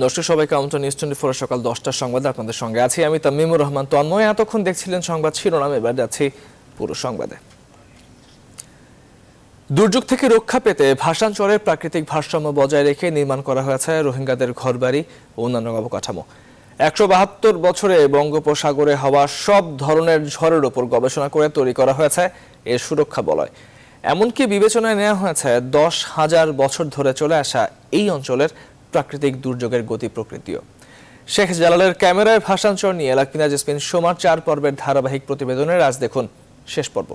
দর্শক সবাইকে আমন্ত্রণ নিউজ 24 সকাল 10টার সংবাদে আপনাদের সঙ্গে আছি আমি তামিমুর রহমান তন্ময়। এতক্ষণ দেখছিলেন সংবাদ শিরোনাম, এবার যাচ্ছি পুরো সংবাদে। দুর্যোগ থেকে রক্ষা পেতে ভাসানচরের প্রাকৃতিক ভারসাম্য বজায় রেখে নির্মাণ করা হয়েছে রোহিঙ্গাদের ঘরবাড়ি ও অন্যান্য অবকাঠামো। 172 বছরে বঙ্গোপসাগরে হওয়া সব ধরনের ঝড়ের উপর গবেষণা করে তৈরি করা হয়েছে এর সুরক্ষা বলয়। এমনকি বিবেচনায় নেওয়া হয়েছে 10,000 বছর ধরে চলে আসা এই অঞ্চলের প্রাকৃতিক দুর্যোগের গতি প্রকৃতিও। শেখ জালালের ক্যামেরায় ভাসানচর নিয়ে লাকমিনা জেসমিন সোমার 4 পর্বের ধারাবাহিক প্রতিবেদনের আজ দেখুন শেষ পর্ব।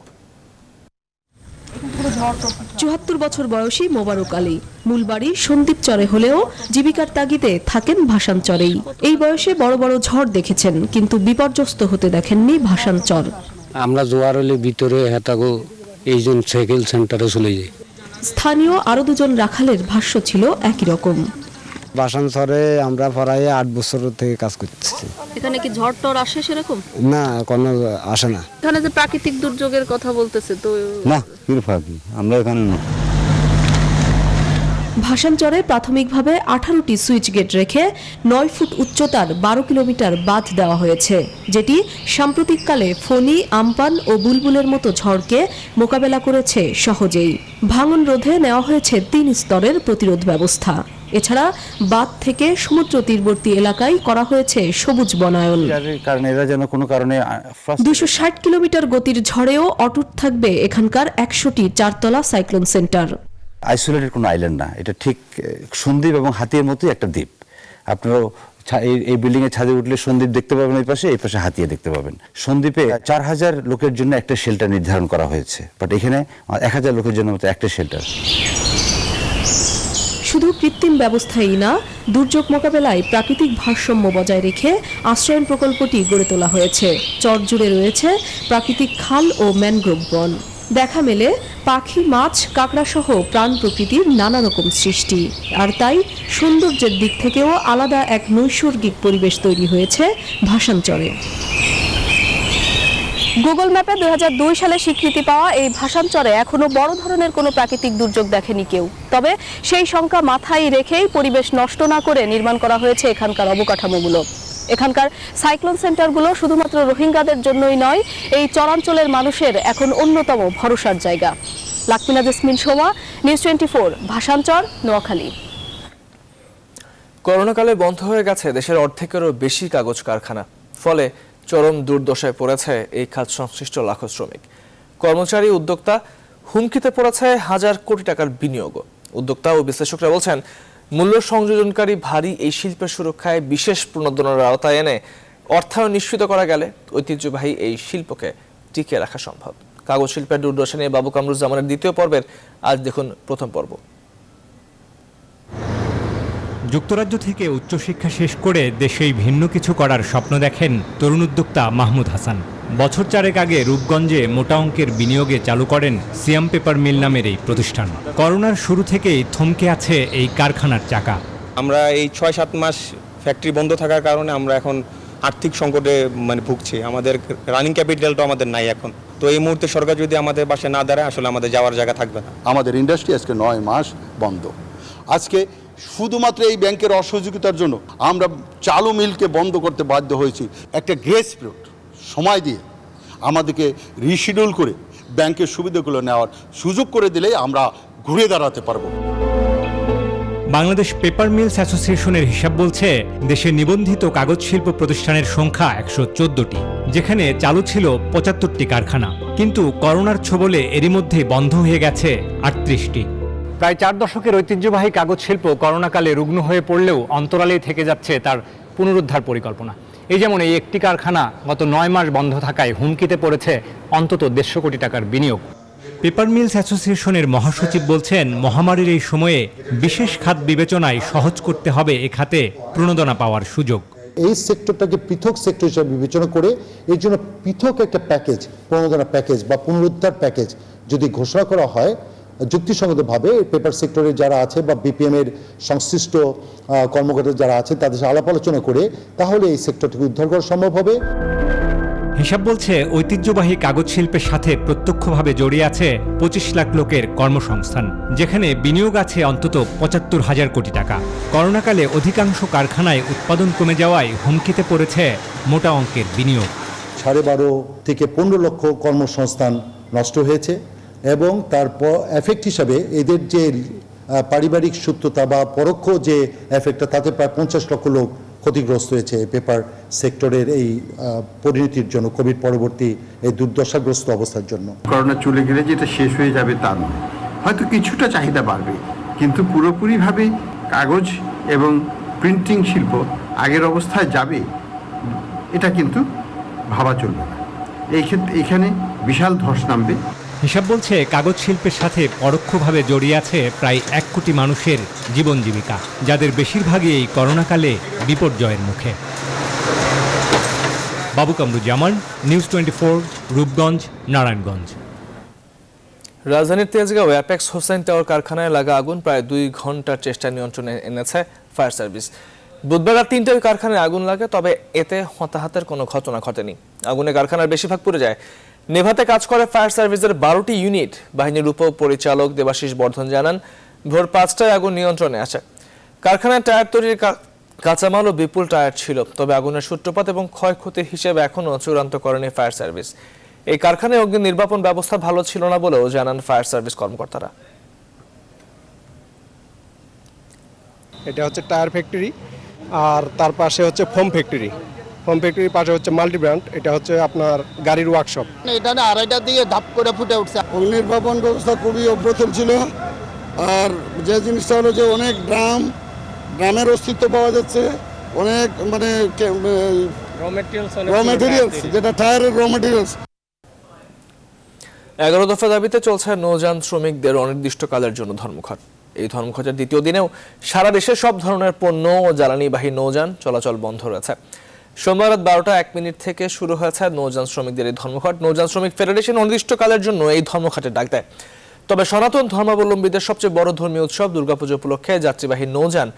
৭৪ বছর বয়সী মোবারক আলী মূল বাড়ি সন্দীপচরে হলেও জীবিকার তাগিদে থাকেন ভাসানচরেই। এই বয়সে বড় বড় ঝড় দেখেছেন, কিন্তু বিপর্যস্ত হতে দেখেননি ভাসানচর। আমরা জোয়ার হলে ভিতরে হেতাগো এই জন সাইকেল সেন্টারে চলে যাই। স্থানীয় আরো দুজন রাখালের ভাষ্য ছিল একই রকম। ভাসানচরে আমরা প্রায় 8 বছর থেকে কাজ করতেছি। এখানে কি ঝড় টর আসে সেরকম? না, কোনো আসে না। এখানে যে প্রাকৃতিক দুর্যোগের কথা বলতেছে তো না, আমরা এখানে না। ভাসানচরে প্রাথমিকভাবে 18টি সুইচ গেট রেখে 9 ফুট উচ্চতার 12 কিলোমিটার বাঁধ দেওয়া হয়েছে, যেটি সাম্প্রতিককালে ফণী, আমপান ও বুলবুলের মতো ঝড়কে মোকাবেলা করেছে সহজেই। ভাঙন রোধে নেওয়া হয়েছে 3 স্তরের প্রতিরোধ ব্যবস্থা। এছাড়া বাঁধ থেকে সমুদ্র তীরবর্তী এলাকায় করা হয়েছে সবুজ বনায়ন। 260 কিলোমিটার গতির ঝড়েও অটুট থাকবে এখানকার 100টি 4তলা সাইক্লোন সেন্টার। আইসোলেটেড কোনো আইল্যান্ড না, এটা ঠিক সন্দ্বীপ এবং হাতিয়ার মতোই একটা দ্বীপ। আপনারা এই বিল্ডিং এর ছাদে উঠলে সন্দ্বীপ দেখতে পাবেন, এই পাশে হাতিয়া দেখতে পাবেন। সন্দ্বীপে 4000 লোকের জন্য একটা শেল্টার নির্ধারণ করা হয়েছে, বাট এখানে 1000 লোকের জন্য মতো একটা শেল্টার। শুধু কৃত্রিম ব্যবস্থাই না, দুর্যোগ মোকাবেলায় প্রাকৃতিক ভারসাম্য বজায় রেখে আশ্রয়ন প্রকল্পটি গড়ে তোলা হয়েছে। চর জুড়ে রয়েছে প্রাকৃতিক খাল ও ম্যানগ্রোভ বন। দেখা মেলে পাখি, মাছ, কাঁকড়া সহ প্রাণ প্রকৃতির নানা রকম সৃষ্টি। আর তাই সৌন্দর্যের দিক থেকেও আলাদা এক নৈসর্গিক পরিবেশ তৈরি হয়েছে ভাসানচরে। গুগল ম্যাপে 2002 সালে স্বীকৃতি পাওয়া এই ভাসানচরে এখনো বড় ধরনের কোনো প্রাকৃতিক দুর্যোগ দেখেনি কেউ। তবে সেই সংখ্যা মাথায় রেখেই পরিবেশ নষ্ট না করে নির্মাণ করা হয়েছে এখানকার অবকাঠামোগুলো। এখানকার সাইক্লোন সেন্টারগুলো শুধুমাত্র রোহিঙ্গাদের জন্যই নয়, এই চরাঞ্চলের মানুষের এখন অন্যতম ভরসার জায়গা। লাকমিনা জেসমিন সোমা, নিউজ 24, ভাসানচর, নোয়াখালী। করোনাকালে বন্ধ হয়ে গেছে দেশের অর্ধেকেরও বেশি কাগজ কারখানা। ফলে চরম দুর্দশায় পড়েছে এই খাত সংশ্লিষ্ট লাখো শ্রমিক, কর্মচারী, উদ্যোক্তা। হুমকিতে পড়েছে হাজার কোটি টাকার বিনিয়োগ। উদ্যোক্তা ও বিশ্লেষকরা বলছেন, মূল্য সংযোজনকারী ভারী এই শিল্পের সুরক্ষায় বিশেষ প্রণোদনার আওতায় এনে অর্থায়ন নিশ্চিত করা গেলে ঐতিহ্যবাহী এই শিল্পকে টিকিয়ে রাখা সম্ভব। কাগজ শিল্পের দুর্দশা নিয়ে বাবু কামরুজ্জামানের দ্বিতীয় পর্বের আজ দেখুন প্রথম পর্ব। যুক্তরাজ্য থেকে উচ্চশিক্ষা শেষ করে দেশেই ভিন্ন কিছু করার স্বপ্ন দেখেন তরুণ উদ্যোক্তা মাহমুদ হাসান। বছর 4 আগে রূপগঞ্জে মোটা অঙ্কের বিনিয়োগে চালু করেন সিয়াম পেপার মিল নামের এই প্রতিষ্ঠান। করোনার শুরু থেকেই থমকে আছে এই কারখানার চাকা। আমরা এই 6-7 মাস ফ্যাক্টরি বন্ধ থাকার কারণে আমরা এখন আর্থিক সংকটে ভুগছি। আমাদের রানিং ক্যাপিটালটা আমাদের নাই এখন। তো এই মুহূর্তে সরকার যদি আমাদের পাশে না দাঁড়ায়, আসলে আমাদের যাওয়ার জায়গা থাকবে না। আমাদের ইন্ডাস্ট্রি আজকে 9 মাস বন্ধ। আজকে শুধুমাত্র এই ব্যাংকের অসহযোগিতার জন্য আমরা চালু মিলকে বন্ধ করতে বাধ্য হয়েছি। একটা গ্রেস পিরিয়ড সময় দিয়ে আমাদেরকে রিশিডিউল করে ব্যাংকের সুবিধাগুলো নেওয়ার সুযোগ করে দিলেই আমরা ঘুরে দাঁড়াতে পারবো। বাংলাদেশ পেপার মিলস অ্যাসোসিয়েশনের হিসাব বলছে, দেশে নিবন্ধিত কাগজ শিল্প প্রতিষ্ঠানের সংখ্যা 114টি, যেখানে চালু ছিল 75টি কারখানা। কিন্তু করোনার ছোবলে এরই মধ্যে বন্ধ হয়ে গেছে 38টি। প্রায় 4 দশকের ঐতিহ্যবাহী কাগজ শিল্প করোনাকালে রুগ্ন হয়ে পড়লেও অন্তরালেই থেকে যাচ্ছে তার পুনরুদ্ধার পরিকল্পনা। এই যেমন এই একটি কারখানা গত 9 মাস বন্ধ থাকায় হুমকিতে পড়েছে অন্তত 150 কোটি টাকার বিনিয়োগ। পেপার মিলস অ্যাসোসিয়েশনের মহাসচিব বলছেন, মহামারীর এই সময়ে বিশেষ খাত বিবেচনায় সহজ করতে হবে এ খাতে প্রণোদনা পাওয়ার সুযোগ। এই সেক্টরটাকে পৃথক সেক্টর হিসেবে বিবেচনা করে এর জন্য পৃথক একটা প্যাকেজ, প্রণোদনা প্যাকেজ বা পুনরুদ্ধার প্যাকেজ যদি ঘোষণা করা হয় যুক্তিসঙ্গতভাবে, পেপার সেক্টরে যারা আছে বা বিপিএম এর সংশ্লিষ্ট কর্মকর্তা যারা আছে তাদের সাথে আলাপ আলোচনা করে, তাহলে এই সেক্টরটিকে উদ্ধার করা সম্ভব হবে। হিসাব বলছে ঐতিহ্যবাহী কাগজ শিল্পের সাথে প্রত্যক্ষভাবে জড়িয়ে আছে 25 লাখ লোকের কর্মসংস্থান, যেখানে বিনিয়োগ আছে অন্তত 75,000 কোটি টাকা। করোনাকালে অধিকাংশ কারখানায় উৎপাদন কমে যাওয়ায় হুমকিতে পড়েছে মোটা অঙ্কের বিনিয়োগ। 12.5 থেকে 15 লক্ষ কর্মসংস্থান নষ্ট হয়েছে এবং তারপর এফেক্ট হিসাবে এদের যে পারিবারিক সূত্রতা বা পরোক্ষ যে এফেক্টটা, তাতে প্রায় 50 লক্ষ লোক ক্ষতিগ্রস্ত হয়েছে এই পেপার সেক্টরের এই পরিণতির জন্য, কোভিড পরবর্তী এই দুর্দশাগ্রস্ত অবস্থার জন্য। করোনা চলে গেলে যেটা শেষ হয়ে যাবে তা নয়, হয়তো কিছুটা চাহিদা বাড়বে, কিন্তু পুরোপুরিভাবে কাগজ এবং প্রিন্টিং শিল্প আগের অবস্থায় যাবে এটা কিন্তু ভাবা চলবে না। এই ক্ষেত্রে এখানে বিশাল ধস নামবে। হিসাব বলছে কাগজ শিল্পের সাথে পরোক্ষভাবে জড়িয়ে আছে প্রায় 1 কোটি মানুষের জীবন জীবিকা, যাদের বেশিরভাগই এই করোনাকালে বিপর্যয়ের মুখে। বাবু কামরুজ্জামান, নিউজ 24, রূপগঞ্জ, নারায়ণগঞ্জ। রাজধানীর তেজগাঁও অ্যাপেক্স হোসেন টাওয়ার কারখানায় লাগা আগুন প্রায় 2 ঘন্টার চেষ্টা নিয়ন্ত্রণে এনেছে ফায়ার সার্ভিস। বুধবার রাত 3টায় কারখানায় আগুন লাগে, তবে এতে হতাহতের কোনো ঘটনা ঘটেনি। আগুনে কারখানার বেশিরভাগ পুড়ে যায়। নেভাতে কাজ করে ফায়ার সার্ভিসের 12টি ইউনিট। বাহিনীর উপপরিচালক দেবাশিস বর্ধন জানান, ভোর 5টায় আগুন নিয়ন্ত্রণে আসে। কারখানায় টায়ার তৈরির কাঁচামাল ও বিপুল টায়ার ছিল, তবে আগুনের সূত্রপাত এবং ক্ষয়ক্ষতির হিসেবে এখনও চূড়ান্ত করেনি ফায়ার সার্ভিস। এই কারখানায় অগ্নি নির্বাপন ব্যবস্থা ভালো ছিল না বলেও জানান ফায়ার সার্ভিস কর্মকর্তারা। এটা হচ্ছে টায়ার ফ্যাক্টরি, আর তার পাশে হচ্ছে ফোম ফ্যাক্টরি। ফোম ফ্যাক্টরির পাশে হচ্ছে মাল্টি ব্র্যান্ড, এটা হচ্ছে আপনার গাড়ির ওয়ার্কশপ। এটা না 2:30 দিয়ে ধাপ করে ফুটে উঠছে। অগ্নি নির্বাপন ব্যবস্থা খুবই অপ্রতুল ছিল। আর যে জিনিসটা হলো যে অনেক ড্রামের অস্তিত্ব পাওয়া যাচ্ছে, অনেক মানে র মেটেরিয়ালস, যেটা টায়ারের র মেটেরিয়ালস। 11 দফা দাবিতে চলছে নৌযান শ্রমিকদের অনির্দিষ্টকালের জন্য ধর্মঘট। এই ধর্মঘটের দ্বিতীয় দিনেও সারা দেশে সব ধরনের পণ্য ও জ্বালানিবাহী নৌযান চলাচল বন্ধ রয়েছে। সোমবার রাত 12:01 থেকে শুরু হয়েছে নৌযান শ্রমিকদের এই ধর্মঘট। নৌযান শ্রমিক ফেডারেশন অনির্দিষ্টকালের জন্য এই ধর্মঘটের ডাক দেয়। তবে সনাতন ধর্মাবলম্বীদের সবচেয়ে বড় ধর্মীয় উৎসব দুর্গাপুজো উপলক্ষে যাত্রীবাহী নৌযান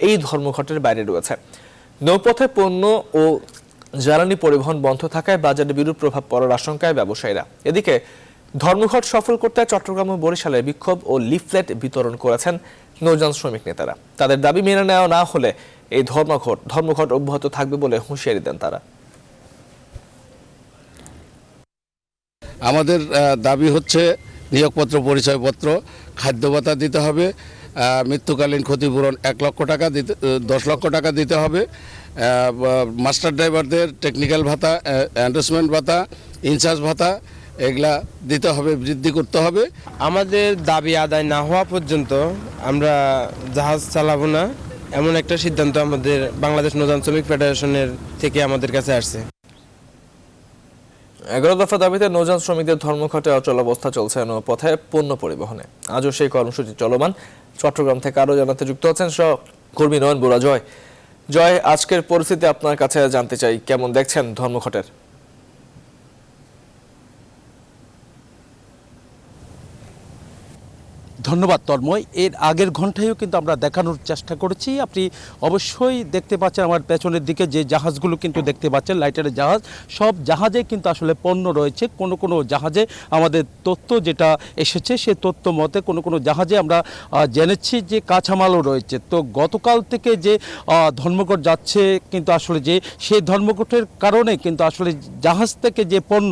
এই ধর্মঘটের বাইরে রয়েছে। নৌপথে পণ্য ও জ্বালানি পরিবহন বন্ধ থাকায় বাজারে বিরূপ প্রভাব পড়ার আশঙ্কায় ব্যবসায়ীরা। এদিকে ধর্মঘট সফল করতে চট্টগ্রাম ও বরিশালে বিক্ষোভ ও লিফলেট বিতরণ করেছেন নৌযান শ্রমিক নেতারা। তাদের দাবি মেনে নেওয়া না হলে এই ধর্মঘট অব্যাহত থাকবে বলে হুঁশিয়ারি দেন তারা। আমাদের দাবি হচ্ছে নিয়োগপত্র, পরিচয়পত্র, খাদ্য ভাতা দিতে হবে, মৃত্যুকালীন ক্ষতিপূরণ 1 লক্ষ টাকা দিতে 10 লক্ষ টাকা দিতে হবে, মাস্টার ড্রাইভারদের টেকনিক্যাল ভাতা, এন্ডোর্সমেন্ট ভাতা, ইনচার্জ ভাতা এগুলা দিতে হবে, বৃদ্ধি করতে হবে। আমাদের দাবি আদায় না হওয়া পর্যন্ত আমরা জাহাজ চালাবো না, এমন একটা সিদ্ধান্ত আমাদের বাংলাদেশ নৌযান শ্রমিক ফেডারেশনের থেকে আমাদের কাছে আসছে। 11 দফা দাবিতে নৌযান শ্রমিকদের ধর্মঘটে অচল অবস্থা চলছে নৌপথে পণ্য পরিবহনে। আজও সেই কর্মসূচি চলমান। চট্টগ্রাম থেকে আরো জানাতে যুক্ত হচ্ছেন সহকর্মী নয়ন বুড়া। জয়, আজকের পরিস্থিতি আপনার কাছে জানতে চাই, কেমন দেখছেন ধর্মঘটের? ধন্যবাদ তন্ময়। এর আগের ঘন্টায়ও কিন্তু আমরা দেখানোর চেষ্টা করেছি। আপনি অবশ্যই দেখতে পাচ্ছেন আমার পেছনের দিকে যে জাহাজগুলো কিন্তু দেখতে পাচ্ছেন, লাইটারের জাহাজ। সব জাহাজে কিন্তু আসলে পণ্য রয়েছে। কোনো কোনো জাহাজে আমাদের তথ্য যেটা এসেছে সে তথ্য মতে কোনো কোনো জাহাজে আমরা জেনেছি যে কাঁচামালও রয়েছে। তো গতকাল থেকে যে ধর্মঘট যাচ্ছে কিন্তু আসলে যে সেই ধর্মঘটের কারণে কিন্তু আসলে জাহাজ থেকে যে পণ্য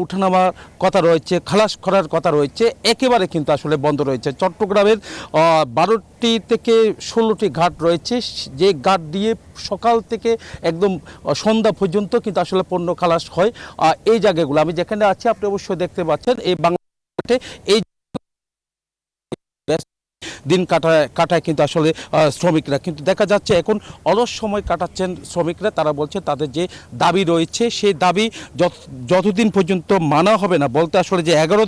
উঠানামার কথা রয়েছে, খালাস করার কথা রয়েছে, একেবারে কিন্তু আসলে বন্ধ রয়েছে। চট্টগ্রামের 12টি থেকে 16টি ঘাট রয়েছে, যে ঘাট দিয়ে সকাল থেকে একদম সন্ধ্যা পর্যন্ত কিন্তু আসলে পণ্য খালাস হয়। এই জায়গাগুলো আমি যেখানে আছি আপনি অবশ্যই দেখতে পাচ্ছেন, এই বাংলাদেশে এই দিন কাটায় কিন্তু আসলে শ্রমিকরা। কিন্তু দেখা যাচ্ছে এখন অলস সময় কাটাচ্ছেন শ্রমিকরা। তারা বলছে তাদের যে দাবি রয়েছে সেই দাবি যতদিন পর্যন্ত মানা হবে না, বলতে আসলে যে 11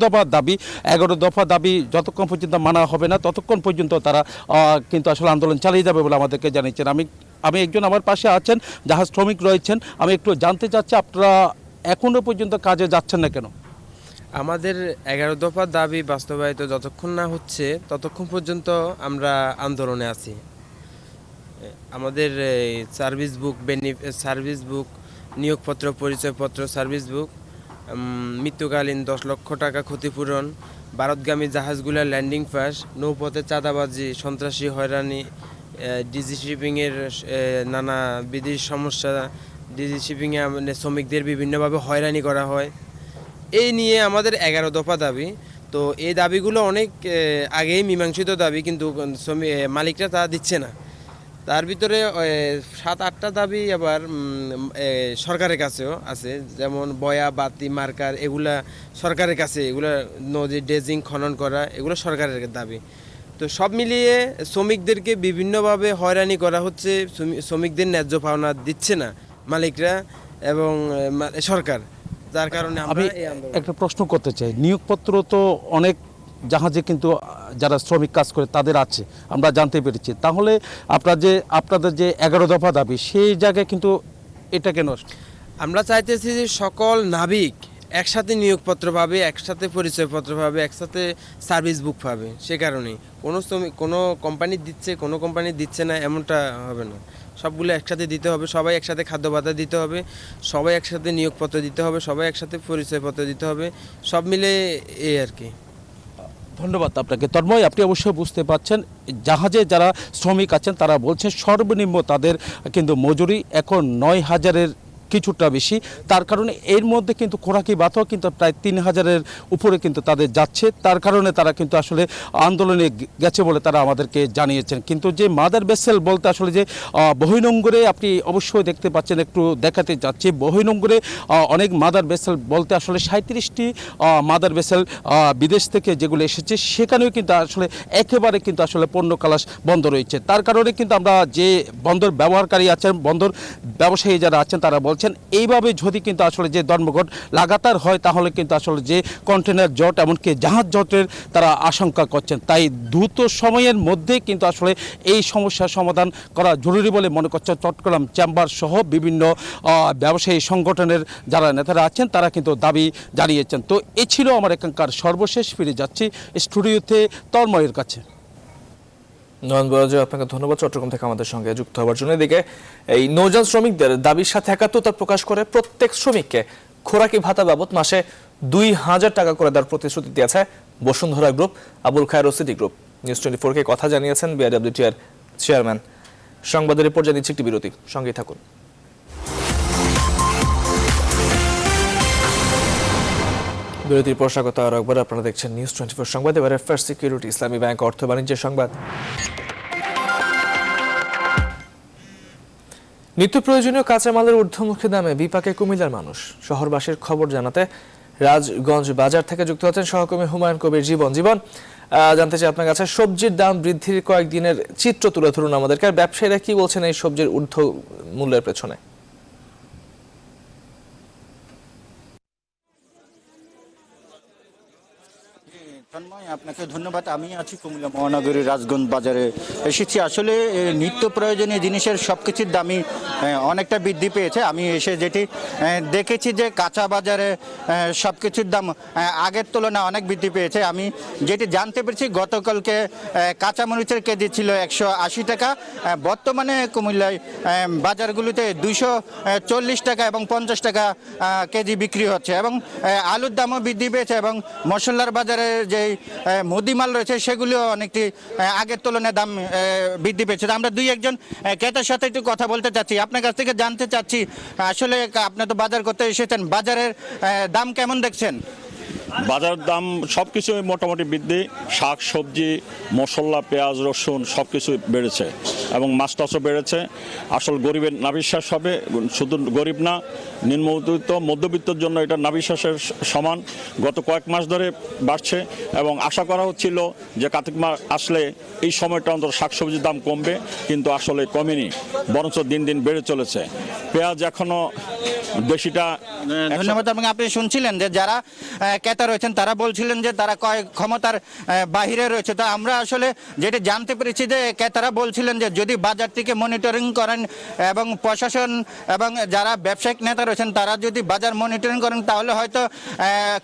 দফা দাবি যতক্ষণ পর্যন্ত মানা হবে না ততক্ষণ পর্যন্ত তারা কিন্তু আসলে আন্দোলন চালিয়ে যাবে বলে আমাদেরকে জানিয়েছেন। আমি একজন আমার পাশে আছেন জাহাজ শ্রমিক রয়েছেন, আমি একটু জানতে চাচ্ছি আপনারা এখনো পর্যন্ত কাজে যাচ্ছেন না কেন? আমাদের 11 দফা দাবি বাস্তবায়িত যতক্ষণ না হচ্ছে ততক্ষণ পর্যন্ত আমরা আন্দোলনে আছি। আমাদের সার্ভিস বুক নিয়োগপত্র, পরিচয়পত্র, সার্ভিস বুক, মৃত্যুকালীন 10 লক্ষ টাকা ক্ষতিপূরণ, ভারতগামী জাহাজগুলোর ল্যান্ডিং পাস, নৌপথে চাঁদাবাজি, সন্ত্রাসী হয়রানি, ডিজি শিপিংয়ের নানা বিধি সমস্যা, ডিজি শিপিংয়ে শ্রমিকদের বিভিন্নভাবে হয়রানি করা হয়। এই নিয়ে আমাদের 11 দফা দাবি। তো এই দাবিগুলো অনেক আগেই মীমাংসিত দাবি, কিন্তু মালিকরা তা দিচ্ছে না। তার ভিতরে 7-8টা দাবি আবার সরকারের কাছেও আছে, যেমন বয়া, বাতি, মার্কার, এগুলা সরকারের কাছে, এগুলা নদী ড্রেজিং, খনন করা, এগুলো সরকারের দাবি। তো সব মিলিয়ে শ্রমিকদেরকে বিভিন্নভাবে হয়রানি করা হচ্ছে, শ্রমিকদের ন্যায্য পাওনা দিচ্ছে না মালিকরা এবং সরকার, যার কারণে আমি একটা প্রশ্ন করতে চাই। নিয়োগপত্র তো অনেক জাহাজে কিন্তু যারা শ্রমিক কাজ করে তাদের আছে, আমরা জানতে পেরেছি। তাহলে আপনাদের যে 11 দফা দাবি, সেই জায়গায় কিন্তু এটা কেন? আমরা চাইতেছি যে সকল নাবিক একসাথে নিয়োগপত্র পাবে, একসাথে পরিচয়পত্র পাবে, একসাথে সার্ভিস বুক পাবে। সে কারণেই কোনো কোম্পানি দিচ্ছে, কোনো কোম্পানি দিচ্ছে না, এমনটা হবে না। সবগুলো একসাথে দিতে হবে, সবাই একসাথে খাদ্য ভাতা দিতে হবে, সবাই একসাথে নিয়োগপত্র দিতে হবে, সবাই একসাথে পরিচয়পত্র দিতে হবে, সব মিলে এই আর কি। ধন্যবাদ আপনাকে তন্ময়। আপনি অবশ্যই বুঝতে পারছেন, জাহাজে যারা শ্রমিক আছেন তারা বলছেন সর্বনিম্ন তাদের কিন্তু মজুরি এখন 9,000-এর কিছুটা বেশি। তার কারণে এর মধ্যে কিন্তু খোরাকি ভাতাও কিন্তু প্রায় 3,000-এর উপরে কিন্তু তাদের যাচ্ছে। তার কারণে তারা কিন্তু আসলে আন্দোলনে গেছে বলে তারা আমাদেরকে জানিয়েছেন। কিন্তু যে মাদার ভেসেল বলতে আসলে যে বহির্নোঙরে, আপনি অবশ্যই দেখতে পাচ্ছেন, একটু দেখাতে যাচ্ছি, বহির্নোঙরে অনেক মাদার ভেসেল বলতে আসলে 37টি মাদার ভেসেল বিদেশ থেকে যেগুলো এসেছে, সেখানেও কিন্তু আসলে একেবারে কিন্তু আসলে পণ্য খালাস বন্ধ রয়েছে। তার কারণে কিন্তু আমরা যে বন্দর ব্যবহারকারী আছেন, বন্দর ব্যবসায়ী যারা আছেন, তারা বলছেন এইভাবে যদি কিন্তু আসলে যে ধর্মঘট লাগাতার হয়, তাহলে কিন্তু আসলে যে কন্টেনার জট, এমনকি জাহাজ জটের তারা আশঙ্কা করছেন। তাই দ্রুত সময়ের মধ্যে কিন্তু আসলে এই সমস্যার সমাধান করা জরুরি বলে মনে করছে চট্টগ্রাম চেম্বার সহ বিভিন্ন ব্যবসায়ী সংগঠনের যারা নেতারা আছেন, তারা কিন্তু দাবি জানিয়েছেন। তো এ ছিল আমার এখানকার সর্বশেষ। ফিরে যাচ্ছি স্টুডিওতে তন্ময়ের কাছে। নয়ন বরাজ, আপনাকে ধন্যবাদ চট্টগ্রাম থেকে আমাদের সঙ্গে যুক্ত হওয়ার জন্য। এদিকে এই নৌযান শ্রমিকদের দাবির সাথে একাত্মতা প্রকাশ করে প্রত্যেক শ্রমিককে খোরাকি ভাতা বাবদ মাসে 2,000 টাকা করে দেওয়ার প্রতিশ্রুতি দিয়েছে বসুন্ধরা গ্রুপ, আবুল খায়ের ও সিটি গ্রুপ। নিউজ 24-কে কথা জানিয়েছেন বিআরডব্লিউটিআর চেয়ারম্যান। সংবাদের রিপোর্ট জানিয়েছি একটি বিরতি, সঙ্গেই থাকুন। বিরতির পর স্বাগত আরও একবার। আপনারা দেখছেন নিউজ 24 সংবাদ। এবারে ফার্স্ট সিকিউরিটি ইসলামী ব্যাংক অর্থ বাণিজ্যের সংবাদ। নিত্য প্রয়োজনীয় কাঁচামালের ঊর্ধ্বমুখী দামে বিপাকে কুমিল্লার মানুষ। শহরবাসীর খবর জানাতে রাজগঞ্জ বাজার থেকে যুক্ত হচ্ছেন সহকর্মী হুমায়ুন কবির। জীবন জানতে চাই আপনার কাছে, সবজির দাম বৃদ্ধির কয়েকদিনের চিত্র তুলে ধরুন আমাদেরকে। আর ব্যবসায়ীরা কি বলছেন এই সবজির ঊর্ধ্ব মূল্যের পেছনে? আপনাকে ধন্যবাদ। আমি আছি কুমিল্লা মহানগরীর রাজগঞ্জ বাজারে এসেছি। আসলে নিত্য প্রয়োজনীয় জিনিসের সব কিছুর দামই অনেকটা বৃদ্ধি পেয়েছে। আমি এসে যেটি দেখেছি যে কাঁচা বাজারে সব কিছুর দাম আগের তুলনায় অনেক বৃদ্ধি পেয়েছে। আমি যেটি জানতে পেরেছি, গতকালকে কাঁচামরিচের কেজি ছিল 180 টাকা, বর্তমানে কুমিল্লায় বাজারগুলিতে 240 টাকা এবং 50 টাকা কেজি বিক্রি হচ্ছে। এবং আলুর দামও বৃদ্ধি পেয়েছে এবং মশলার বাজারে যে মুদিমাল রয়েছে সেগুলিও অনেকটি আগের তুলনায় দাম বৃদ্ধি পেয়েছে। আমরা দুই একজন ক্রেতার সাথে একটু কথা বলতে চাচ্ছি, আপনার কাছ থেকে জানতে চাচ্ছি, আসলে আপনি তো বাজার করতে এসেছেন, বাজারের দাম কেমন দেখছেন? বাজার দাম সব কিছু মোটামুটি বৃদ্ধি। শাক সবজি, মশলা, পেঁয়াজ, রসুন সব কিছু বেড়েছে এবং মাছ টাছও বেড়েছে। আসল গরিবের নাভিশ্বাস হবে, শুধু গরিব না, নিম্নমধ্যবিত্ত মধ্যবিত্তর জন্য এটা নাভিশ্বাসের সমান। গত কয়েক মাস ধরে বাড়ছে এবং আশা করা হচ্ছিল যে কার্তিক মাস আসলে এই সময়টা অন্তত শাকসবজির দাম কমবে, কিন্তু আসলে কমেনি, বরঞ্চ দিন দিন বেড়ে চলেছে। পেঁয়াজ এখনো দেশিটা। ধন্যবাদ। আপনি শুনছিলেন যে যারা ক্রেতা নেতা রয়েছেন তারা বলছিলেন যে তারা ক্ষমতার বাহিরে রয়েছে। তো আমরা আসলে যেটা জানতে পেরেছি যে ক্রেতারা বলছিলেন যে যদি বাজার থেকে মনিটরিং করেন এবং প্রশাসন এবং যারা ব্যবসায়িক নেতা রয়েছেন তারা যদি বাজার মনিটরিং করেন তাহলে হয়তো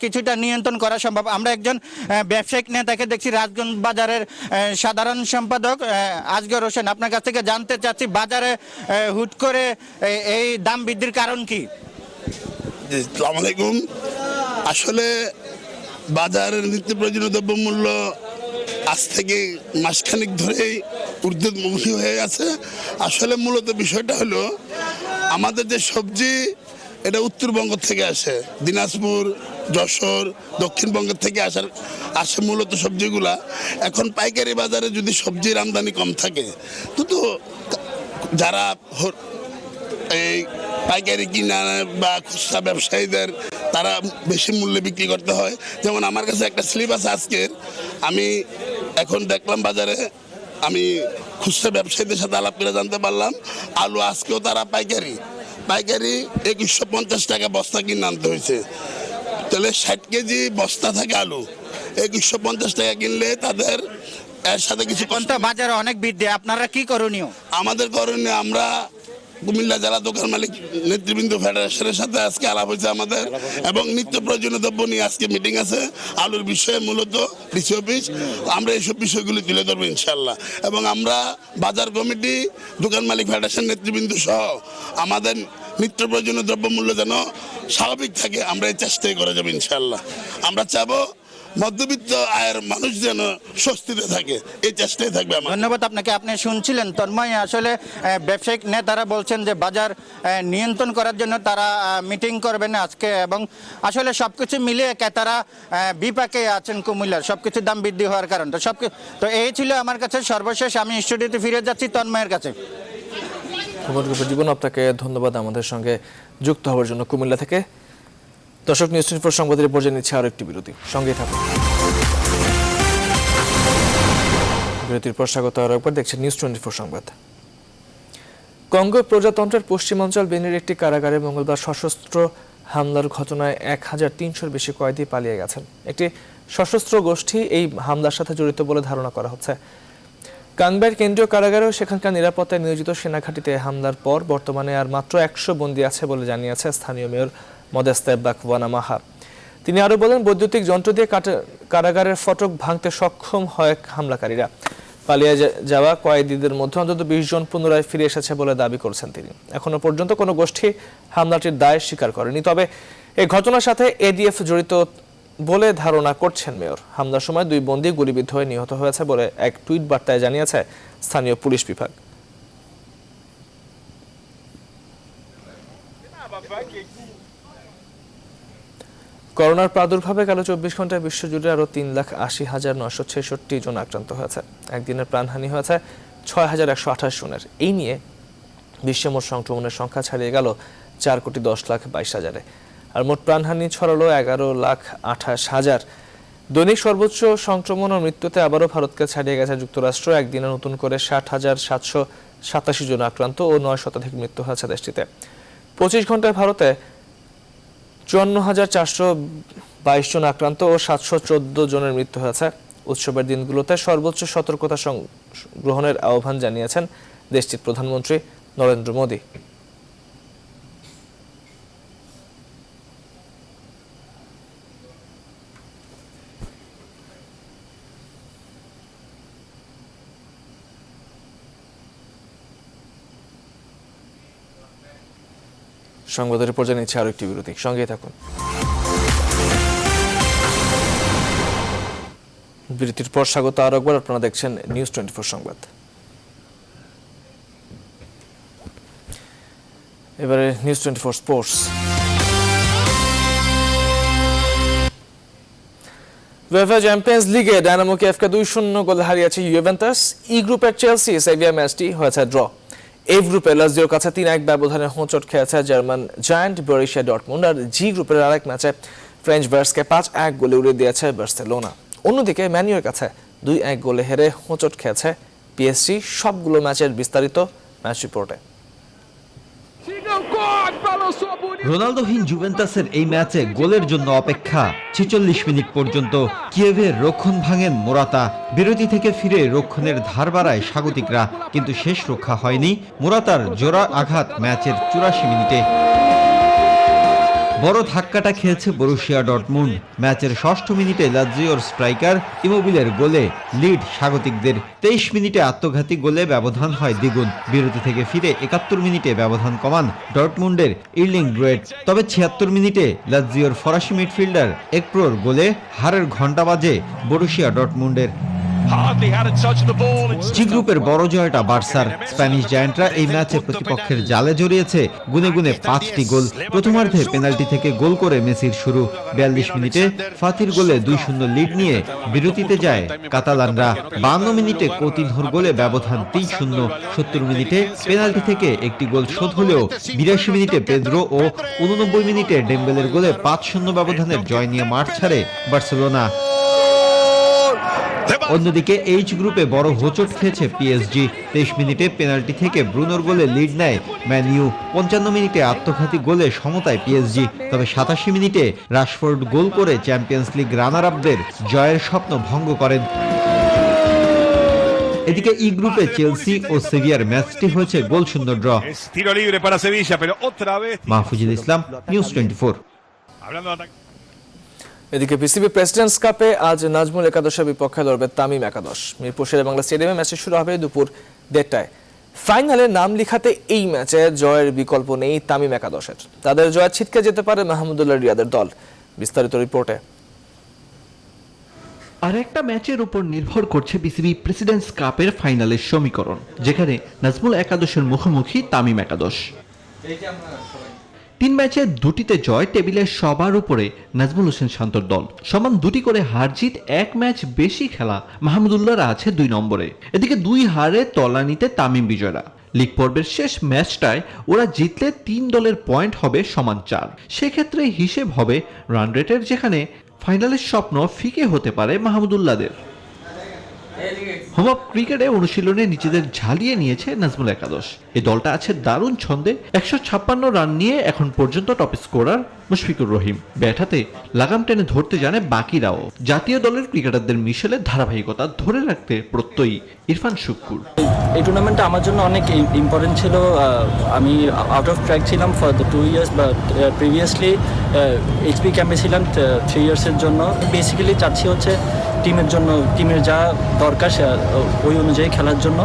কিছুটা নিয়ন্ত্রণ করা সম্ভব। আমরা একজন ব্যবসায়িক নেতাকে দেখছি, রাজগঞ্জ বাজারের সাধারণ সম্পাদক আজগর হোসেন। আপনার কাছ থেকে জানতে চাচ্ছি বাজারে হুট করে এই দাম বৃদ্ধির কারণ কি? আসসালামু আলাইকুম। আসলে বাজারের নিত্য প্রয়োজনীয় দ্রব্যমূল্য আজ থেকে মাসখানেক ধরেই ঊর্ধ্বমুখী হয়ে আছে। আসলে মূলত বিষয়টা হলো আমাদের যে সবজি এটা উত্তরবঙ্গ থেকে আসে, দিনাজপুর, যশোর, দক্ষিণবঙ্গের থেকে আসে মূলত সবজিগুলা। এখন পাইকারি বাজারে যদি সবজির আমদানি কম থাকে তো যারা এই পাইকারি কিনা বা খুচরা ব্যবসায়ীদের তারা বেশি মূল্যে বিক্রি করতে হয়। যেমন আমার কাছে একটা স্লিপ আছে আজকের, আমি এখন দেখলাম বাজারে, আমি খুচরা ব্যবসায়ীদের সাথে আলাপ করে জানতে পারলাম আলু আজকেও তারা পাইকারি 2150 টাকা বস্তা কিনে আনতে হয়েছে। তাহলে 60 কেজি বস্তা থাকে আলু, 2150 টাকা কিনলে তাদের এর সাথে কিছু বাজারে অনেক বৃদ্ধি। আপনারা কি করণীয়? আমাদের করণীয়, আমরা কুমিল্লা জেলা দোকান মালিক নেতৃবৃন্দ ফেডারেশনের সাথে আজকে আলাপ হয়েছে আমাদের, এবং নিত্য প্রয়োজনীয় দ্রব্য নিয়ে আজকে মিটিং আছে আলুর বিষয়ে, মূলত ডিসি অফিস। আমরা এইসব বিষয়গুলি তুলে ধরবো ইনশাল্লাহ। এবং আমরা বাজার কমিটি, দোকান মালিক ফেডারেশন নেতৃবৃন্দ সহ আমাদের নিত্য প্রয়োজনীয় দ্রব্যমূল্য যেন স্বাভাবিক থাকে, আমরা এই চেষ্টাই করে যাবো ইনশাল্লাহ। আমরা চাবো মধ্যবিত্ত আয়ের মানুষ যেন স্বস্তিতে থাকে, এই চেষ্টাই থাকবে আমার। ধন্যবাদ আপনাকে। আপনি শুনছিলেন তন্ময়, আসলে ব্যবসায়িক নেতারা বলছেন যে বাজার নিয়ন্ত্রণ করার জন্য তারা মিটিং করবেন আজকে, এবং আসলে সবকিছু মিলিয়ে ক্রেতারা বিপাকে আছেন কুমিল্লার সবকিছুর দাম বৃদ্ধি হওয়ার কারণ। তো এই ছিল আমার কাছে সর্বশেষ। আমি স্টুডিওতে ফিরে যাচ্ছি তন্ময়ের কাছে। জীবন, আপনাকে ধন্যবাদ আমাদের সঙ্গে যুক্ত হওয়ার জন্য কুমিল্লা থেকে। দর্শক, নিউজ 24 সংবাদের পর্যায়ে নিচ্ছে আরো একটি বিরতি, সঙ্গে থাকুন। বিরতির পর স্বাগত আরো একবার, দেখছেন নিউজ 24 সংবাদ। কঙ্গো প্রজাতন্ত্রের পশ্চিমাঞ্চল বেনির একটি কারাগারে মঙ্গলবার সশস্ত্র হামলার ঘটনায় 1300-র বেশি কয়েদি পালিয়ে গেছেন। একটি সশস্ত্র গোষ্ঠী এই হামলার সাথে জড়িত বলে ধারণা করা হচ্ছে। কাংবাইর কেন্দ্রীয় কারাগারেও সেখানকার নিরাপত্তায় নিয়োজিত সেনাঘাঁটিতে হামলার পর বর্তমানে আর মাত্র 100 বন্দী আছে বলে জানিয়েছে স্থানীয় মেয়র মদেস্তে বাকওয়ানামাহা। তিনি আরও বলেন, বৈদ্যুতিক যন্ত্র দিয়ে কারাগারের ফটক ভাঙতে সক্ষম হয় হামলাকারীরা। পালিয়ে যাওয়া কয়েদিদের মধ্যে অন্তত 20 জন পুনরায় ফিরে এসেছে বলে দাবি করেছেন তিনি। এখনো পর্যন্ত কোনো গোষ্ঠী হামলাটির দায় স্বীকার করেনি, তবে এই ঘটনার সাথে এডিএফ জড়িত বলে ধারণা করছেন মেয়র। হামলার সময় 2 বন্দী গুলিবিদ্ধ হয়ে নিহত হয়েছে বলে এক টুইট বার্তায় জানিয়েছে স্থানীয় পুলিশ বিভাগ। করোনার প্রাদুর্ভাবে গেল 24 ঘন্টায় বিশ্বজুড়ে আরও 3,80,966 জন আক্রান্ত হয়েছে। একদিনের প্রাণহানি হয়েছে 6,128 জনের। এই নিয়ে বিশ্বে মোট সংক্রমণের সংখ্যা ছাড়িয়ে গেল 4,10,22,000-এ। আর মোট প্রাণহানি ছড়ালো 11,28,000। দৈনিক সর্বোচ্চ সংক্রমণ ও মৃত্যুতে আবারও ভারতকে ছাড়িয়ে গেছে যুক্তরাষ্ট্র। একদিনে নতুন করে 60,787 জন আক্রান্ত ও 9 শতাধিক মৃত্যু হয়েছে দেশটিতে। 25 ঘন্টায় ভারতে 54,422 জন আক্রান্ত ও 714 জনের মৃত্যু হয়েছে। উৎসবের দিনগুলোতে সর্বোচ্চ সতর্কতা গ্রহণের আহ্বান জানিয়েছেন দেশটির প্রধানমন্ত্রী নরেন্দ্র মোদী। সংবাদের পর্যায়ে নিচ্ছে আরো একটি বিরতি, সঙ্গে থাকুন। বিরতির পর স্বাগত আরো একবার, আপনারা দেখছেন নিউজ 24 সংবাদ। এবারে নিউজ 24 স্পোর্টস। উয়েফা চ্যাম্পিয়ন্স লিগে ডায়নামো কিয়েভকে 2-0 গোলে হারিয়েছে ইউভেন্টাস। ই গ্রুপের চেলসি সেভিয়া ম্যাচটি হয়েছে ড্র। এফ গ্রুপে লাজিওর কাছে 3-1 ব্যবধানে হোঁচট খেয়েছে জার্মান জায়ান্ট বরুসিয়া ডর্টমুন্ড। আর জি গ্রুপের আরেক ম্যাচে ফ্রেঞ্চ ভার্সকে 5-1 গোলে উড়িয়ে দিয়েছে বার্সেলোনা। অন্যদিকে ম্যানিউর কাছে 2-1 গোলে হেরে হোঁচট খেয়েছে পিএসজি। সবগুলো ম্যাচের বিস্তারিত ম্যাচ রিপোর্টে। রোনালদোহীন জুভেন্টাসের এই ম্যাচে গোলের জন্য অপেক্ষা 46 মিনিট পর্যন্ত। কিয়েভের রক্ষণ ভাঙেন মোরাতা, বিরতি থেকে ফিরে রক্ষণের ধার বাড়ায় স্বাগতিকরা, কিন্তু শেষ রক্ষা হয়নি মোরাতার জোড়া আঘাত ম্যাচের 84 মিনিটে। বড় ধাক্কাটা খেয়েছে বরুশিয়া ডর্টমুন্ড। ম্যাচের 6ষ্ঠ মিনিটে লাৎসিওর স্ট্রাইকার ইমোবিলের গোলে লিড স্বাগতিকদের। 23 মিনিটে আত্মঘাতী গোলে ব্যবধান হয় দ্বিগুণ। বিরতি থেকে ফিরে 71 মিনিটে ব্যবধান কমান ডর্টমুন্ডের ইর্লিং ব্রেট। তবে 76 মিনিটে লাৎসিওর ফরাসি মিডফিল্ডার একপ্রোর গোলে হারের ঘণ্টা বাজে বরুশিয়া ডর্টমুন্ডের। জি গ্রুপের বড় জয়টা বার্সার। স্প্যানিশ জায়ান্টরা এই ম্যাচে প্রতিপক্ষের জালে জড়িয়েছে গুনে গুনে 5টি গোল। প্রথমার্ধে পেনাল্টি থেকে গোল করে মেসির শুরু। 42 মিনিটে ফাতির গোলে 2-0 লিড নিয়ে বিরতিতে যায় কাতালানরা। 52 মিনিটে কোতিনহোর গোলে ব্যবধান 3-0। 70 মিনিটে পেনাল্টি থেকে একটি গোল শোধ হলেও 82 মিনিটে পেদ্রো ও 89 মিনিটে ডেম্বেলের গোলে 5-0 ব্যবধানের জয় নিয়ে মাঠ ছাড়ে বার্সেলোনা। অন্যদিকে এইচ গ্রুপে বড় হোঁচট খেয়েছে পিএসজি। 23 মিনিটে পেনাল্টি থেকে ব্রুনোর গোলে লিড নেয় ম্যান ইউ। 55 মিনিটে আত্মঘাতী গোলে সমতায় পিএসজি। তবে 87 মিনিটে রাশফোর্ড গোল করে চ্যাম্পিয়ন্স লিগ রানার আপদের জয়ের স্বপ্ন ভঙ্গ করেন। এদিকে ই গ্রুপে চেলসি ও সেভিয়ার ম্যাচটি হয়েছে গোলশূন্য ড্র। মাহফুজুল ইসলাম, নিউজ 24। এদিকে বিসিবি প্রেসিডেন্টস কাপে আজ নাজমুল একাদশের বিপক্ষে লড়বে তামিম একাদশ। মিরপুর শেরেবাংলা স্টেডিয়ামে ম্যাচটি শুরু হবে দুপুর 1টায়। ফাইনালে নাম লিখাতে এই ম্যাচে জয়ের বিকল্প নেই তামিম একাদশের। তাদের জয় ছিটকে যেতে পারে মাহমুদুল্লাহ রিয়াদের দল। বিস্তারিত রিপোর্টে। আর একটা ম্যাচের উপর নির্ভর করছে বিসিবি প্রেসিডেন্টস কাপের ফাইনালের সমীকরণ, যেখানে নাজমুল একাদশের মুখোমুখি তামিম একাদশ। 3 ম্যাচে 2টিতে জয়, টেবিলের সবার উপরে নাজমুল হোসেন শান্তর দল। সমান 2টি করে হার জিত, 1 ম্যাচ বেশি খেলা মাহমুদুল্লাহরা আছে 2 নম্বরে। এদিকে 2 হারে তলানিতে তামিম বিজয়রা। লীগ পর্বের শেষ ম্যাচটায় ওরা জিতলে 3 দলের পয়েন্ট হবে সমান 4। সেক্ষেত্রে হিসেব হবে রান রেটের, যেখানে ফাইনালের স্বপ্ন ফিকে হতে পারে মাহমুদুল্লাহদের। হোম অফ ক্রিকেটে অনুশীলনে নিজেদের ঝালিয়ে নিয়েছে নাজমুল একাদশ। এই দলটা আছে দারুণ ছন্দে। 156 রান নিয়ে এখন পর্যন্ত top scorer Mushfiqur Rahim. Bat হাতে লাগাম টেনে ধরতে জানে বাকিরাও। জাতীয় দলের ক্রিকেটারদের মিশেলে ধারাবাহিকতা ধরে রাখতে প্রত্যয়ী ইরফান শুক্কুর। এই টুর্নামেন্টটা আমার জন্য অনেক ইম্পর্টেন্ট ছিল। আমি আউট অফ ট্র্যাক ছিলাম for the 2 years, but previously HP ক্যাম্পে ছিলাম 3 ইয়ার্সের জন্য। বেসিক্যালি চাচ্ছি হচ্ছে টিমের জন্য, টিমের যা দরকার ওই অনুযায়ী খেলার জন্য।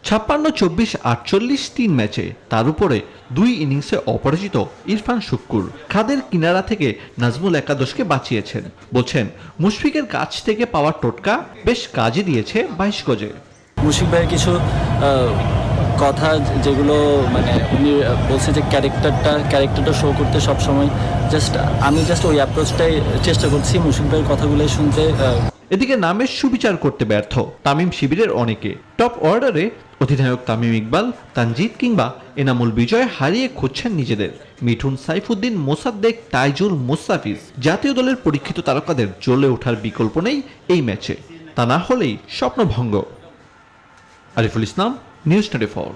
56-24-48 3 ম্যাচে তার উপরে 2 ইনিংসে অপরাজিত ইরফান শুক্কুর খাদের কিনারা থেকে নাজমুল একাদশকে বাঁচিয়েছেন। বলছেন মুশফিকের কাছ থেকে পাওয়া টোটকা বেশ কাজে দিয়েছে 22 গজে। মুশফিক ভাইয়ের কিছু কথা যেগুলো মানে উনি বলছে যে ক্যারেক্টারটা শো করতে সবসময় আমি ওই অ্যাপ্রোচটাই চেষ্টা করছি মুশফিক ভাইয়ের কথাগুলোই শুনতে। এদিকে নামের সুবিচার করতে ব্যর্থ তামিম শিবিরের অনেকে। টপ অর্ডারে অধিনায়ক তামিম ইকবাল, তানজিদ কিংবা এনামুল বিজয় হারিয়ে খুঁজছেন নিজেদের। মিঠুন, সাইফুদ্দিন, মোসাদ্দেক, তাইজুল, মোস্তাফিজ জাতীয় দলের পরীক্ষিত তারকাদের জ্বলে ওঠার বিকল্প নেই এই ম্যাচে। তা না হলেই স্বপ্নভঙ্গ। আরিফুল ইসলাম, নিউজ 24।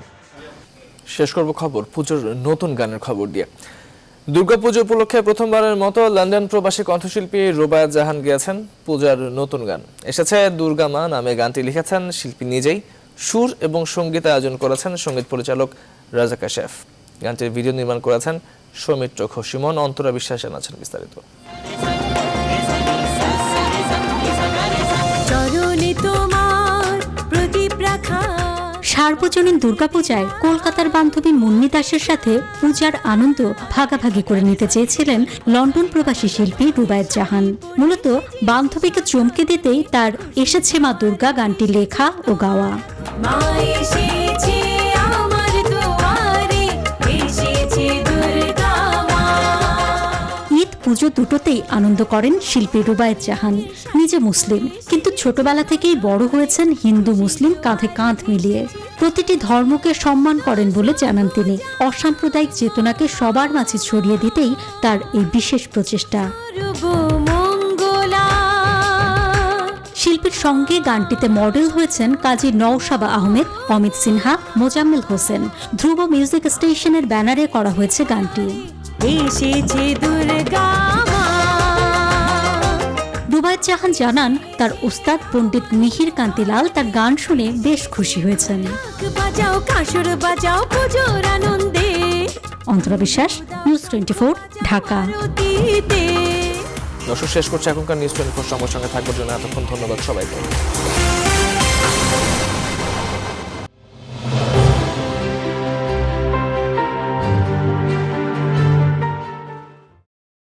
শেষ করব খবর পুজোর নতুন গানের খবর দিয়ে। দুর্গাপুজো উপলক্ষে প্রথমবারের মতো লন্ডন প্রবাসী কণ্ঠশিল্পী রুবায়াত জাহান গেয়েছেন পূজার নতুন গান। এসেছে দুর্গা মা নামে। গানটি লিখেছেন শিল্পী নিজেই, সুর এবং সঙ্গীত আয়োজন করেছেন সঙ্গীত পরিচালক রাজা কাশেফ। গানটির ভিডিও নির্মাণ করেছেন সৌমিত্র খসিমন। অন্তরা বিশ্বাস জানাচ্ছেন বিস্তারিত। সার্বজনীন দুর্গাপূজায় কলকাতার বান্ধবী মুন্নি দাসের সাথে পূজার আনন্দ ভাগাভাগি করে নিতে চেয়েছিলেন লন্ডন প্রবাসী শিল্পী রুবায়াত জাহান। মূলত বান্ধবীকে চমকে দিতেই তার এসেছে মা দুর্গা গানটি লেখা ও গাওয়া। ঈদ পুজো দুটোতেই আনন্দ করেন শিল্পী রুবায়াত জাহান। নিজে মুসলিম, কিন্তু ছোটবেলা থেকেই বড় হয়েছেন হিন্দু মুসলিম কাঁধে কাঁধ মিলিয়ে। প্রতিটি ধর্মকে সম্মান করেন বলে জানান তিনি। অসাম্প্রদায়িক চেতনাকে সবার মাঝে ছড়িয়ে দিতেই তার এই বিশেষ প্রচেষ্টা। শিল্পীর সঙ্গে গানটিতে মডেল হয়েছেন কাজী নওশাবা আহমেদ, অমিত সিনহা, মোজাম্মেল হোসেন। ধ্রুব মিউজিক স্টেশনের ব্যানারে করা হয়েছে গানটি। এসেছে দুর্গা মা। রুবায়েত জাহান জানান তার ওস্তাদ পণ্ডিত মিহির কান্তিলাল তার গান শুনে বেশ খুশি হয়েছেন। বাজাও কাসর বাজাও পুজোর আনন্দে। অন্তরা বিশ্বাস, নিউজ 24, ঢাকা। দর্শক, শেষ করছে এখনকার নিউজ 24 সংবাদ সঙ্গে থাকবার জন্য এতক্ষণ ধন্যবাদ সবাইকে।